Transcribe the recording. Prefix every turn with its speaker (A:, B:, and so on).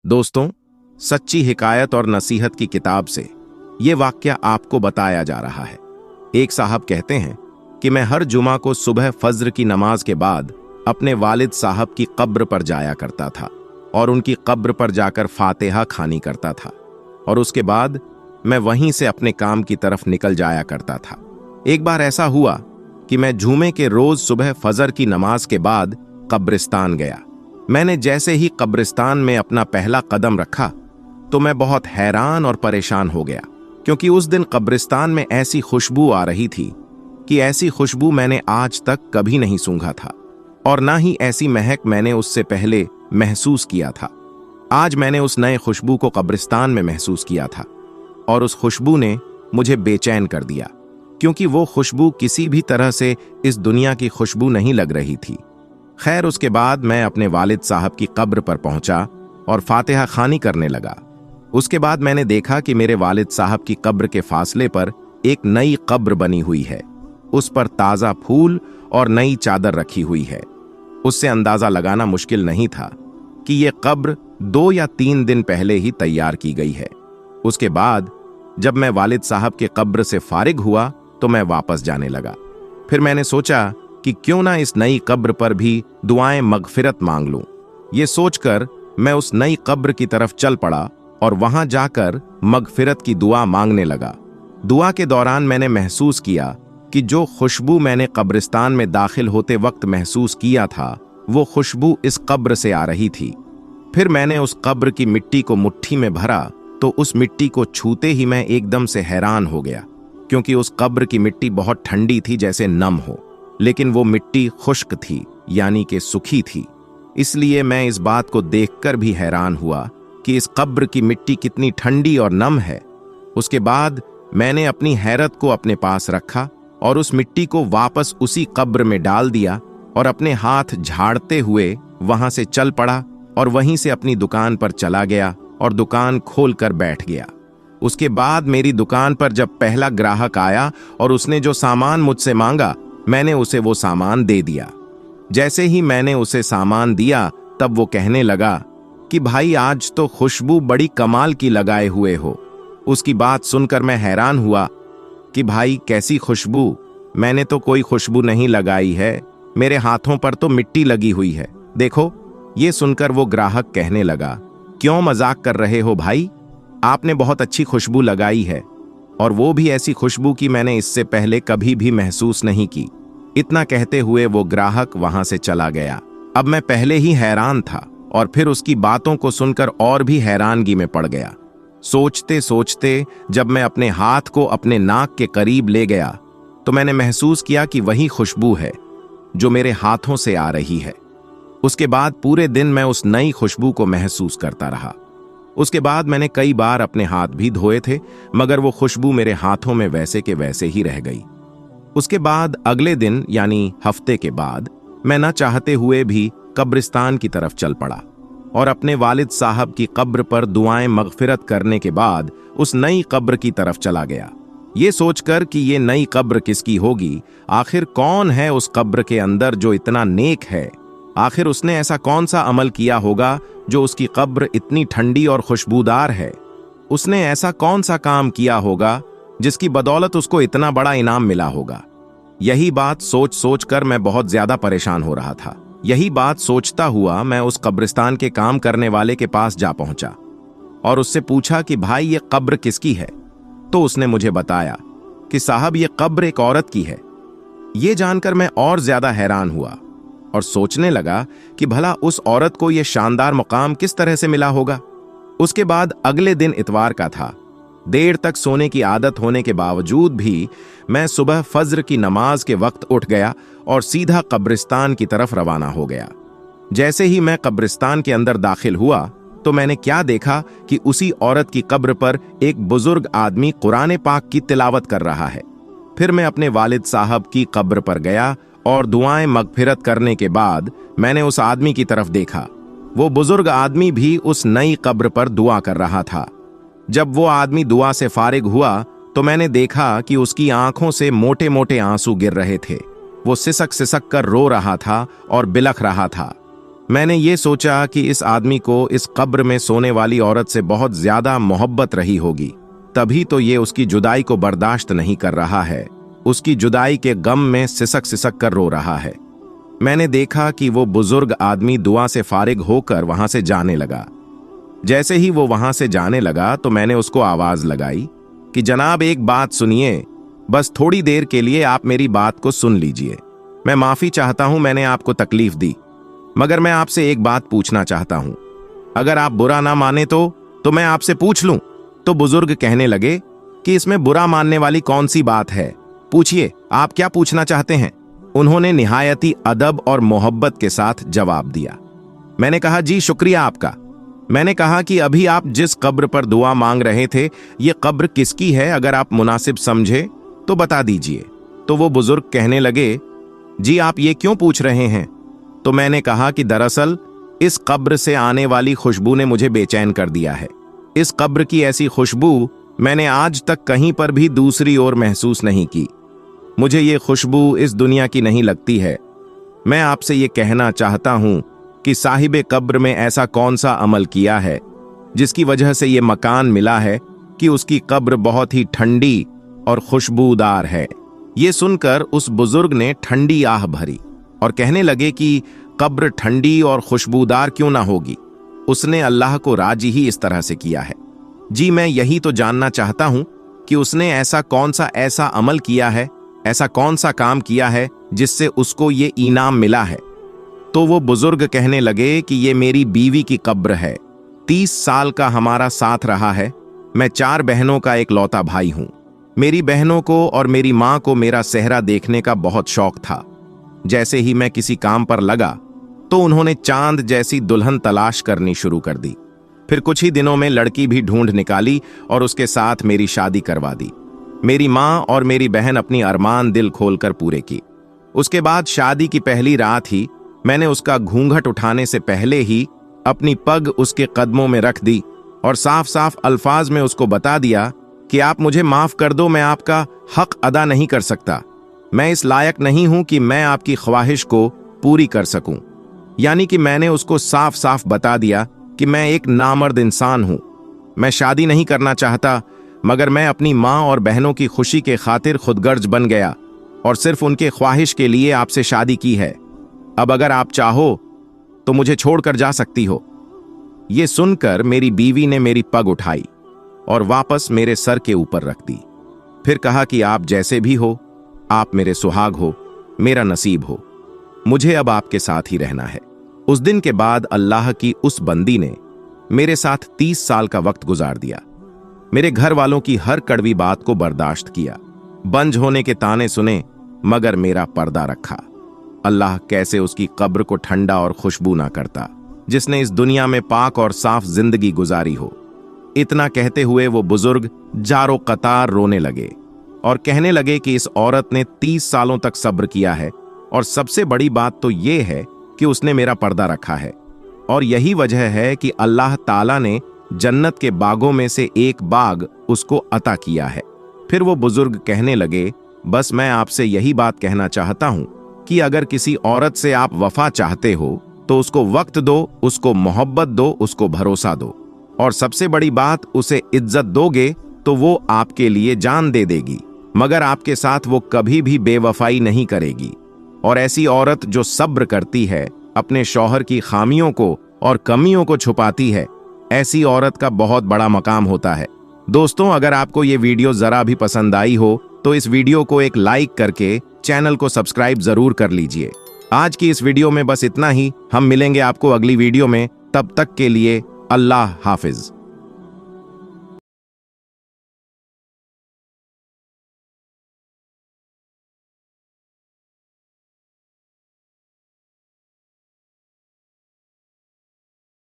A: दोस्तों, सच्ची हिकायत और नसीहत की किताब से ये वाक्या आपको बताया जा रहा है। एक साहब कहते हैं कि मैं हर जुमा को सुबह फज्र की नमाज के बाद अपने वालिद साहब की कब्र पर जाया करता था और उनकी कब्र पर जाकर फातिहा खानी करता था और उसके बाद मैं वहीं से अपने काम की तरफ निकल जाया करता था। एक बार ऐसा हुआ कि मैं जुमे के रोज सुबह फजर की नमाज के बाद कब्रिस्तान गया। मैंने जैसे ही कब्रिस्तान में अपना पहला कदम रखा तो मैं बहुत हैरान और परेशान हो गया, क्योंकि उस दिन कब्रिस्तान में ऐसी खुशबू आ रही थी कि ऐसी खुशबू मैंने आज तक कभी नहीं सूंघा था और ना ही ऐसी महक मैंने उससे पहले महसूस किया था। आज मैंने उस नए खुशबू को कब्रिस्तान में महसूस किया था और उस खुशबू ने मुझे बेचैन कर दिया, क्योंकि वो खुशबू किसी भी तरह से इस दुनिया की खुशबू नहीं लग रही थी। खैर, उसके बाद मैं अपने वालिद साहब की कब्र पर पहुंचा और फातिहा खानी करने लगा। उसके बाद मैंने देखा कि मेरे वालिद साहब की कब्र के फासले पर एक नई कब्र बनी हुई है। उस पर ताज़ा फूल और नई चादर रखी हुई है। उससे अंदाज़ा लगाना मुश्किल नहीं था कि ये कब्र 2 या 3 दिन पहले ही तैयार की गई है। उसके बाद जब मैं वालिद साहब के कब्र से फारिग हुआ तो मैं वापस जाने लगा। फिर मैंने सोचा कि क्यों ना इस नई कब्र पर भी दुआएं मगफिरत मांग लूं। ये सोचकर मैं उस नई कब्र की तरफ चल पड़ा और वहां जाकर मगफिरत की दुआ मांगने लगा। दुआ के दौरान मैंने महसूस किया कि जो खुशबू मैंने कब्रिस्तान में दाखिल होते वक्त महसूस किया था, वो खुशबू इस कब्र से आ रही थी। फिर मैंने उस कब्र की मिट्टी को मुट्ठी में भरा तो उस मिट्टी को छूते ही मैं एकदम से हैरान हो गया, क्योंकि उस कब्र की मिट्टी बहुत ठंडी थी, जैसे नम हो, लेकिन वो मिट्टी खुश्क थी, यानी कि सूखी थी। इसलिए मैं इस बात को देखकर भी हैरान हुआ कि इस कब्र की मिट्टी कितनी ठंडी और नम है। उसके बाद मैंने अपनी हैरत को अपने पास रखा और उस मिट्टी को वापस उसी कब्र में डाल दिया और अपने हाथ झाड़ते हुए वहां से चल पड़ा और वहीं से अपनी दुकान पर चला गया और दुकान खोलकर बैठ गया। उसके बाद मेरी दुकान पर जब पहला ग्राहक आया और उसने जो सामान मुझसे मांगा, मैंने उसे वो सामान दे दिया। जैसे ही मैंने उसे सामान दिया तब वो कहने लगा कि भाई, आज तो खुशबू बड़ी कमाल की लगाए हुए हो। उसकी बात सुनकर मैं हैरान हुआ कि भाई, कैसी खुशबू? मैंने तो कोई खुशबू नहीं लगाई है, मेरे हाथों पर तो मिट्टी लगी हुई है, देखो। ये सुनकर वो ग्राहक कहने लगा, क्यों मजाक कर रहे हो भाई? आपने बहुत अच्छी खुशबू लगाई है, और वो भी ऐसी खुशबू की मैंने इससे पहले कभी भी महसूस नहीं की। इतना कहते हुए वो ग्राहक वहां से चला गया। अब मैं पहले ही हैरान था और फिर उसकी बातों को सुनकर और भी हैरानगी में पड़ गया। सोचते सोचते जब मैं अपने हाथ को अपने नाक के करीब ले गया तो मैंने महसूस किया कि वही खुशबू है जो मेरे हाथों से आ रही है। उसके बाद पूरे दिन मैं उस नई खुशबू को महसूस करता रहा। उसके बाद मैंने कई बार अपने हाथ भी धोए थे, मगर वो खुशबू मेरे हाथों में वैसे के वैसे ही रह गई। उसके बाद अगले दिन, यानी हफ्ते के बाद, मैं न चाहते हुए भी कब्रिस्तान की तरफ चल पड़ा और अपने वालिद साहब की कब्र पर दुआएं मगफिरत करने के बाद उस नई कब्र की तरफ चला गया, ये सोचकर कि ये नई कब्र किसकी होगी। आखिर कौन है उस कब्र के अंदर जो इतना नेक है? आखिर उसने ऐसा कौन सा अमल किया होगा जो उसकी कब्र इतनी ठंडी और खुशबूदार है? उसने ऐसा कौन सा काम किया होगा जिसकी बदौलत उसको इतना बड़ा इनाम मिला होगा? यही बात सोच सोच कर मैं बहुत ज्यादा परेशान हो रहा था। यही बात सोचता हुआ मैं उस कब्रिस्तान के काम करने वाले के पास जा पहुंचा और उससे पूछा कि भाई, ये कब्र किसकी है? तो उसने मुझे बताया कि साहब, ये कब्र एक औरत की है। ये जानकर मैं और ज्यादा हैरान हुआ और सोचने लगा कि भला उस औरत को यह शानदार मुकाम किस तरह से मिला होगा। उसके बाद अगले दिन इतवार का था। देर तक सोने की आदत होने के बावजूद भी मैं सुबह फज्र की नमाज के वक्त उठ गया और सीधा कब्रिस्तान की तरफ रवाना हो गया। जैसे ही मैं कब्रिस्तान के अंदर दाखिल हुआ तो मैंने क्या देखा कि उसी औरत की कब्र पर एक बुजुर्ग आदमी कुरान पाक की तिलावत कर रहा है। फिर मैं अपने वालिद साहब की कब्र पर गया और दुआएं मगफिरत करने के बाद मैंने उस आदमी की तरफ देखा। वो बुजुर्ग आदमी भी उस नई कब्र पर दुआ कर रहा था। जब वो आदमी दुआ से फारिग हुआ तो मैंने देखा कि उसकी आंखों से मोटे मोटे आंसू गिर रहे थे। वो सिसक सिसक कर रो रहा था और बिलख रहा था। मैंने ये सोचा कि इस आदमी को इस कब्र में सोने वाली औरत से बहुत ज्यादा मोहब्बत रही होगी, तभी तो ये उसकी जुदाई को बर्दाश्त नहीं कर रहा है। उसकी जुदाई के गम में सिसक सिसक कर रो रहा है। मैंने देखा कि वो बुजुर्ग आदमी दुआ से फारिग होकर वहां से जाने लगा। जैसे ही वो वहां से जाने लगा तो मैंने उसको आवाज लगाई कि जनाब एक बात सुनिए, बस थोड़ी देर के लिए आप मेरी बात को सुन लीजिए। मैं माफी चाहता हूं मैंने आपको तकलीफ दी, मगर मैं आपसे एक बात पूछना चाहता हूं। अगर आप बुरा ना माने तो मैं आपसे पूछ लूं। तो बुजुर्ग कहने लगे कि इसमें बुरा मानने वाली कौन सी बात है, पूछिए आप क्या पूछना चाहते हैं। उन्होंने निहायती अदब और मोहब्बत के साथ जवाब दिया। मैंने कहा जी शुक्रिया आपका। मैंने कहा कि अभी आप जिस कब्र पर दुआ मांग रहे थे, ये कब्र किसकी है, अगर आप मुनासिब समझे तो बता दीजिए। तो वो बुजुर्ग कहने लगे जी आप ये क्यों पूछ रहे हैं। तो मैंने कहा कि दरअसल इस कब्र से आने वाली खुशबू ने मुझे बेचैन कर दिया है। इस कब्र की ऐसी खुशबू मैंने आज तक कहीं पर भी दूसरी ओर महसूस नहीं की। मुझे ये खुशबू इस दुनिया की नहीं लगती है। मैं आपसे ये कहना चाहता हूं कि साहिबे कब्र में ऐसा कौन सा अमल किया है जिसकी वजह से ये मकान मिला है कि उसकी कब्र बहुत ही ठंडी और खुशबूदार है। ये सुनकर उस बुजुर्ग ने ठंडी आह भरी और कहने लगे कि कब्र ठंडी और खुशबूदार क्यों ना होगी, उसने अल्लाह को राजी ही इस तरह से किया है। जी मैं यही तो जानना चाहता हूं कि उसने ऐसा कौन सा ऐसा अमल किया है, ऐसा कौन सा काम किया है जिससे उसको ये इनाम मिला है। तो वो बुजुर्ग कहने लगे कि ये मेरी बीवी की कब्र है। 30 साल का हमारा साथ रहा है। मैं 4 बहनों का एक लौता भाई हूं। मेरी बहनों को और मेरी मां को मेरा सेहरा देखने का बहुत शौक था। जैसे ही मैं किसी काम पर लगा तो उन्होंने चांद जैसी दुल्हन तलाश करनी शुरू कर दी। फिर कुछ ही दिनों में लड़की भी ढूंढ निकाली और उसके साथ मेरी शादी करवा दी। मेरी मां और मेरी बहन अपनी अरमान दिल खोलकर पूरे की। उसके बाद शादी की पहली रात ही मैंने उसका घूंघट उठाने से पहले ही अपनी पग उसके कदमों में रख दी और साफ साफ अल्फाज में उसको बता दिया कि आप मुझे माफ कर दो, मैं आपका हक अदा नहीं कर सकता। मैं इस लायक नहीं हूं कि मैं आपकी ख्वाहिश को पूरी कर सकूं। यानी कि मैंने उसको साफ साफ बता दिया कि मैं एक नामर्द इंसान हूं। मैं शादी नहीं करना चाहता, मगर मैं अपनी मां और बहनों की खुशी के खातिर खुदगर्ज बन गया और सिर्फ उनके ख्वाहिश के लिए आपसे शादी की है। अब अगर आप चाहो तो मुझे छोड़कर जा सकती हो। ये सुनकर मेरी बीवी ने मेरी पग उठाई और वापस मेरे सर के ऊपर रख दी। फिर कहा कि आप जैसे भी हो, आप मेरे सुहाग हो, मेरा नसीब हो। मुझे अब आपके साथ ही रहना है। उस दिन के बाद अल्लाह की उस बंदी ने मेरे साथ 30 साल का वक्त गुजार दिया। मेरे घर वालों की हर कड़वी बात को बर्दाश्त किया, बंज होने के ताने सुने, मगर मेरा पर्दा रखा। अल्लाह कैसे उसकी कब्र को ठंडा और खुशबू ना करता, जिसने इस दुनिया में पाक और साफ जिंदगी गुजारी हो। इतना कहते हुए वो बुजुर्ग जारो कतार रोने लगे और कहने लगे कि इस औरत ने 30 सालों तक सब्र किया है और सबसे बड़ी बात तो ये है कि उसने मेरा पर्दा रखा है, और यही वजह है कि अल्लाह ताला ने जन्नत के बागों में से एक बाग उसको अता किया है। फिर वो बुजुर्ग कहने लगे, बस मैं आपसे यही बात कहना चाहता हूं कि अगर किसी औरत से आप वफा चाहते हो तो उसको वक्त दो, उसको मोहब्बत दो, उसको भरोसा दो, और सबसे बड़ी बात, उसे इज्जत दोगे तो वो आपके लिए जान दे देगी, मगर आपके साथ वो कभी भी बेवफाई नहीं करेगी। और ऐसी औरत जो सब्र करती है, अपने शौहर की खामियों को और कमियों को छुपाती है, ऐसी औरत का बहुत बड़ा मकाम होता है। दोस्तों, अगर आपको ये वीडियो जरा भी पसंद आई हो तो इस वीडियो को एक लाइक करके चैनल को सब्सक्राइब जरूर कर लीजिए। आज की इस वीडियो में बस इतना ही। हम मिलेंगे आपको अगली वीडियो में। तब तक के लिए अल्लाह हाफिज।